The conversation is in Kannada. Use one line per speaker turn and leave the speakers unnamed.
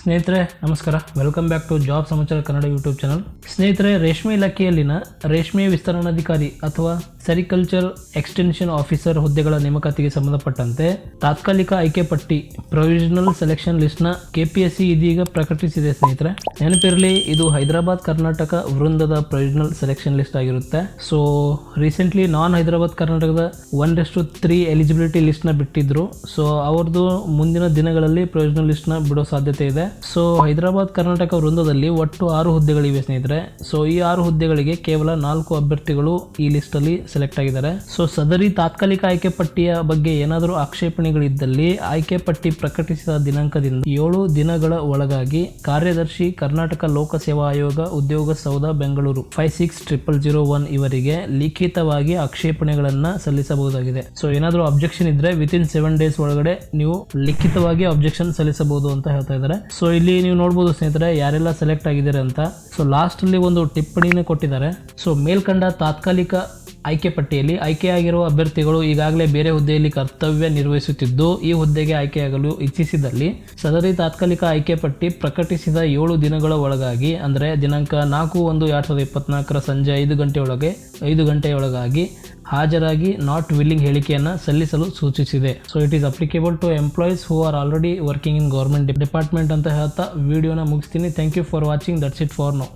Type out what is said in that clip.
ಸ್ನೇಹಿತರೆ ನಮಸ್ಕಾರ, ವೆಲ್ಕಮ್ ಬ್ಯಾಕ್ ಟು ಜಾಬ್ ಸಮಾಚಾರ ಕನ್ನಡ ಯೂಟ್ಯೂಬ್ ಚಾನಲ್. ಸ್ನೇಹಿತರೆ, ರೇಷ್ಮೆ ಇಲಾಖೆಯಲ್ಲಿನ ರೇಷ್ಮೆ ವಿಸ್ತರಣಾಧಿಕಾರಿ ಅಥವಾ ಸೆರಿಕಲ್ಚರ್ ಎಕ್ಸ್ಟೆನ್ಷನ್ ಆಫೀಸರ್ ಹುದ್ದೆಗಳ ನೇಮಕಾತಿಗೆ ಸಂಬಂಧಪಟ್ಟಂತೆ ತಾತ್ಕಾಲಿಕ ಆಯ್ಕೆ ಪಟ್ಟಿ ಪ್ರೊವಿಷನಲ್ ಸೆಲೆಕ್ಷನ್ ಲಿಸ್ಟ್ನ ಕೆಪಿಎಸ್ಸಿ ಇದೀಗ ಪ್ರಕಟಿಸಿದೆ. ಸ್ನೇಹಿತರೆ ನೆನಪಿರಲಿ, ಇದು ಹೈದರಾಬಾದ್ ಕರ್ನಾಟಕ ವೃಂದದ ಪ್ರೊವಿಷನಲ್ ಸೆಲೆಕ್ಷನ್ ಲಿಸ್ಟ್ ಆಗಿರುತ್ತೆ. ಸೊ ರೀಸೆಂಟ್ಲಿ ನಾನ್ ಹೈದರಾಬಾದ್ ಕರ್ನಾಟಕದ 1:3 ಎಲಿಜಿಬಿಲಿಟಿ ಲಿಸ್ಟ್ನ ಬಿಟ್ಟಿದ್ರು. ಸೊ ಅವ್ರದ್ದು ಮುಂದಿನ ದಿನಗಳಲ್ಲಿ ಪ್ರೊವಿಷನಲ್ ಲಿಸ್ಟ್ನ ಬಿಡೋ ಸಾಧ್ಯತೆ ಇದೆ. ಸೊ ಹೈದರಾಬಾದ್ ಕರ್ನಾಟಕ ವೃಂದದಲ್ಲಿ ಒಟ್ಟು 6 ಹುದ್ದೆಗಳಿವೆ ಸ್ನೇಹಿತರೆ. ಸೊ ಈ 6 ಹುದ್ದೆಗಳಿಗೆ ಕೇವಲ 4 ಅಭ್ಯರ್ಥಿಗಳು ಈ ಲಿಸ್ಟ್ ಅಲ್ಲಿ ಸೆಲೆಕ್ಟ್ ಆಗಿದ್ದಾರೆ. ಸೊ ಸದರಿ ತಾತ್ಕಾಲಿಕ ಆಯ್ಕೆ ಪಟ್ಟಿಯ ಬಗ್ಗೆ ಏನಾದರೂ ಆಕ್ಷೇಪಣೆಗಳಿದ್ದಲ್ಲಿ ಆಯ್ಕೆ ಪಟ್ಟಿ ಪ್ರಕಟಿಸಿದ ದಿನಾಂಕದಿಂದ 7 ದಿನಗಳ ಒಳಗಾಗಿ ಕಾರ್ಯದರ್ಶಿ, ಕರ್ನಾಟಕ ಲೋಕಸೇವಾ ಆಯೋಗ, ಉದ್ಯೋಗ ಸೌಧ, ಬೆಂಗಳೂರು 560001 ಇವರಿಗೆ ಲಿಖಿತವಾಗಿ ಆಕ್ಷೇಪಣೆಗಳನ್ನ ಸಲ್ಲಿಸಬಹುದಾಗಿದೆ. ಸೊ ಏನಾದರೂ ಅಬ್ಜೆಕ್ಷನ್ ಇದ್ರೆ ವಿತಿನ್ 7 ಡೇಸ್ ಒಳಗಡೆ ನೀವು ಲಿಖಿತವಾಗಿ ಅಬ್ಜೆಕ್ಷನ್ ಸಲ್ಲಿಸಬಹುದು ಅಂತ ಹೇಳ್ತಾ ಇದ್ದಾರೆ. ಸೊ ಇಲ್ಲಿ ನೀವು ನೋಡಬಹುದು ಸ್ನೇಹಿತರೆ, ಯಾರೆಲ್ಲ ಸೆಲೆಕ್ಟ್ ಆಗಿದ್ದಾರೆ ಅಂತ. ಸೊ ಲಾಸ್ಟ್ ಅಲ್ಲಿ ಒಂದು ಟಿಪ್ಪಣಿನ ಕೊಟ್ಟಿದ್ದಾರೆ. ಸೊ ಮೇಲ್ಕಂಡ ತಾತ್ಕಾಲಿಕ ಆಯ್ಕೆ ಪಟ್ಟಿಯಲ್ಲಿ ಆಯ್ಕೆಯಾಗಿರುವ ಅಭ್ಯರ್ಥಿಗಳು ಈಗಾಗಲೇ ಬೇರೆ ಹುದ್ದೆಯಲ್ಲಿ ಕರ್ತವ್ಯ ನಿರ್ವಹಿಸುತ್ತಿದ್ದು ಈ ಹುದ್ದೆಗೆ ಆಯ್ಕೆಯಾಗಲು ಇಚ್ಛಿಸಿದಲ್ಲಿ ಸದರಿ ತಾತ್ಕಾಲಿಕ ಆಯ್ಕೆ ಪಟ್ಟಿ ಪ್ರಕಟಿಸಿದ 7 ದಿನಗಳ ಒಳಗಾಗಿ, ಅಂದರೆ ದಿನಾಂಕ 4/1/2024 ಸಂಜೆ 5 ಗಂಟೆಯೊಳಗಾಗಿ ಹಾಜರಾಗಿ ನಾಟ್ ವಿಲ್ಲಿಂಗ್ ಹೇಳಿಕೆಯನ್ನು ಸಲ್ಲಿಸಲು ಸೂಚಿಸಿದೆ. So it is applicable to employees who are already working in government department ಅಂತ ಹೇಳ್ತಾ ವಿಡಿಯೋನ ಮುಗಿಸ್ತೀನಿ. Thank you for watching. That's it for now.